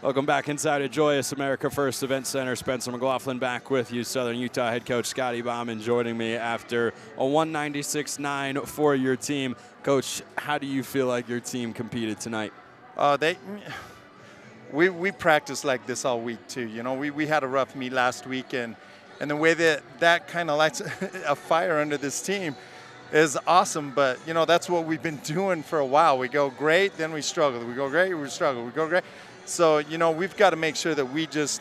Welcome back inside a joyous America First Event Center. Spencer McLaughlin back with you. Southern Utah head coach Scotty Bauman joining me after a 196-9 for your team. Coach, how do you feel like your team competed tonight? We practiced like this all week too. You know, we had a rough meet last week, and the way that kind of lights a fire under this team is awesome. But you know, that's what we've been doing for a while. We go great, then we struggle. We go great, we struggle. We go great. So, you know, we've got to make sure that we just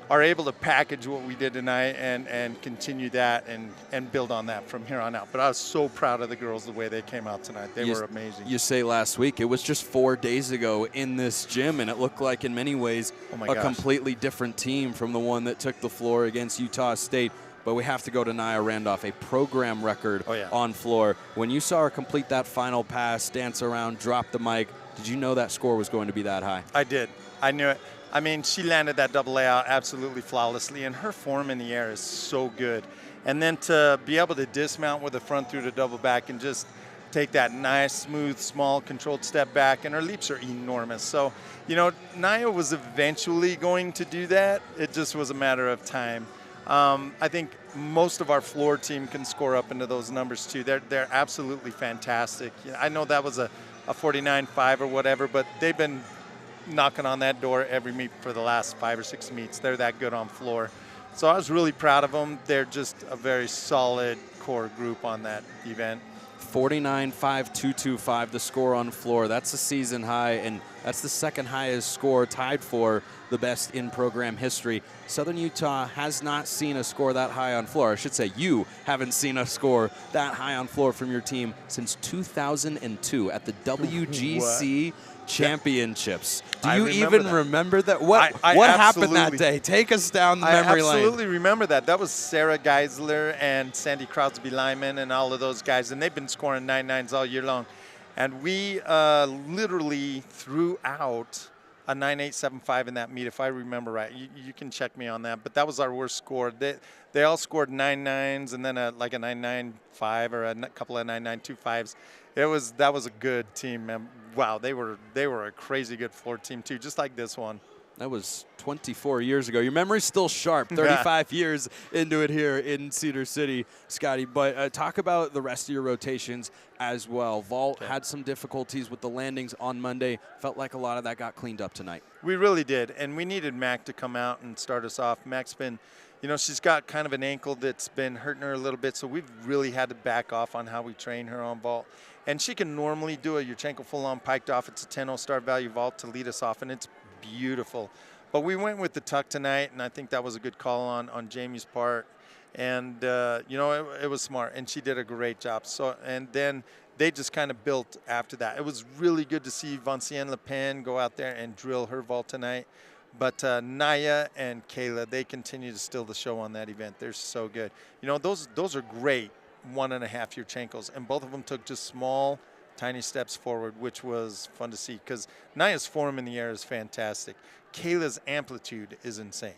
are able to package what we did tonight and continue that and build on that from here on out. But I was so proud of the girls the way they came out tonight. They were amazing. You say last week. It was just 4 days ago in this gym, and it looked like in many ways completely different team from the one that took the floor against Utah State. But we have to go to Nia Randolph, a program record on floor. When you saw her complete that final pass, dance around, drop the mic, did you know that score was going to be that high? I did. I knew it. I mean, she landed that double layout absolutely flawlessly, and her form in the air is so good. And then to be able to dismount with the front through to double back and just take that nice, smooth, small, controlled step back, and her leaps are enormous. So, you know, Nia was eventually going to do that. It just was a matter of time. I think most of our floor team can score up into those numbers too. They're absolutely fantastic. I know that was a 49-5 or whatever, but they've been knocking on that door every meet for the last 5 or 6 meets. They're that good on floor. So I was really proud of them. They're just a very solid core group on that event. 49-5-2-2-5, the score on floor. That's a season high, and that's the second highest score, tied for the best in program history. Southern Utah has not seen a score that high on floor. I should say you haven't seen a score that high on floor from your team since 2002 at the WGC Championships. Do you even remember that? What happened that day? Take us down the memory lane. I absolutely remember that. That was Sarah Geisler and Sandy Crosby-Lyman and all of those guys, and they've been scoring 9-9s all year long. And we literally threw out a 9.875 in that meet, if I remember right. You can check me on that, but that was our worst score. They all scored 9.9s and then like a 9.95 or a couple of 9.925s. That was a good team, man. Wow, they were a crazy good floor team too, just like this one. That was 24 years ago. Your memory's still sharp, 35 years into it here in Cedar City, Scotty. But talk about the rest of your rotations as well. Vault had some difficulties with the landings on Monday. Felt like a lot of that got cleaned up tonight. We really did, and we needed Mac to come out and start us off. Mac's been, you know, she's got kind of an ankle that's been hurting her a little bit, so we've really had to back off on how we train her on vault. And she can normally do a Yurchenko full-on piked off. It's a 10-0 start value vault to lead us off, and it's beautiful. But we went with the tuck tonight, and I think that was a good call on Jamie's part. And, you know, it was smart, and she did a great job. So, and then they just kind of built after that. It was really good to see Vinciane Le Pen go out there and drill her vault tonight. But Naya and Kayla, they continue to steal the show on that event. They're so good. You know, those are great 1.5 Yurchenkos, and both of them took just small, tiny steps forward, which was fun to see because Naya's form in the air is fantastic. Kayla's amplitude is insane.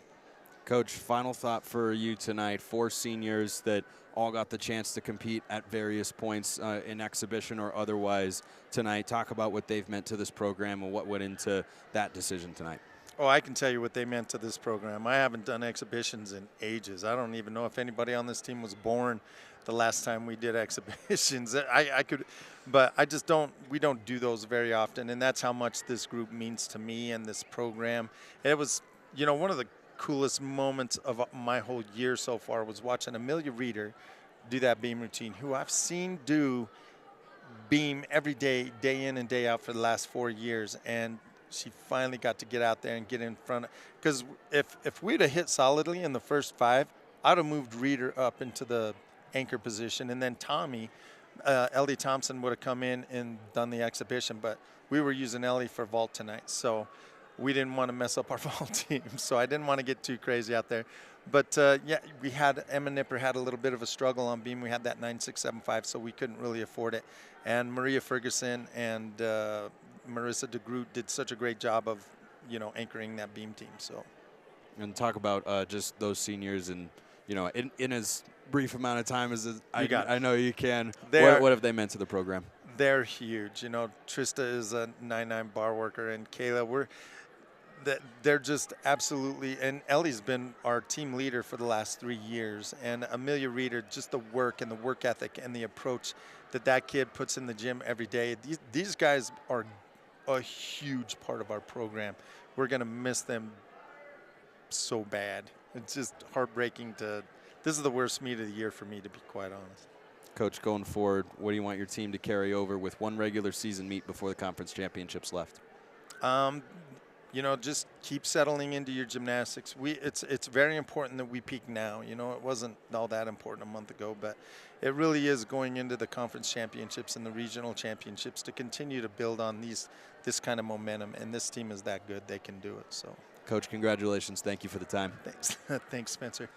Coach, final thought for you tonight. 4 seniors that all got the chance to compete at various points in exhibition or otherwise tonight. Talk about what they've meant to this program and what went into that decision tonight. Oh, I can tell you what they meant to this program. I haven't done exhibitions in ages. I don't even know if anybody on this team was born the last time we did exhibitions. I could, but I just don't, we don't do those very often, and that's how much this group means to me and this program. It was, you know, one of the coolest moments of my whole year so far was watching Amelia Reeder do that beam routine, who I've seen do beam every day, day in and day out for the last 4 years, and she finally got to get out there and get in front. Because if we'd have hit solidly in the first 5, I'd have moved Reeder up into the anchor position, and then Tommy, Ellie Thompson would have come in and done the exhibition, but we were using Ellie for vault tonight, so we didn't want to mess up our vault team, so I didn't want to get too crazy out there. But yeah, we had, Emma Nipper had a little bit of a struggle on beam. We had that 9.675, so we couldn't really afford it. And Maria Ferguson and Marissa DeGroot did such a great job of, you know, anchoring that beam team. So, and talk about just those seniors, and you know, in as brief amount of time as I know you can. What have they meant to the program? They're huge. You know, Trista is a 9.9 bar worker, and Kayla, they're just absolutely, and Ellie's been our team leader for the last 3 years, and Amelia Reeder, just the work and the work ethic and the approach that kid puts in the gym every day. These guys are a huge part of our program. We're going to miss them so bad. It's just heartbreaking this is the worst meet of the year for me, to be quite honest. Coach, going forward, what do you want your team to carry over with one regular season meet before the conference championships left? You know, just keep settling into your gymnastics. It's very important that we peak now. You know, it wasn't all that important a month ago, but it really is going into the conference championships and the regional championships to continue to build on this kind of momentum. And this team is that good; they can do it. So, Coach, congratulations! Thank you for the time. Thanks, thanks, Spencer.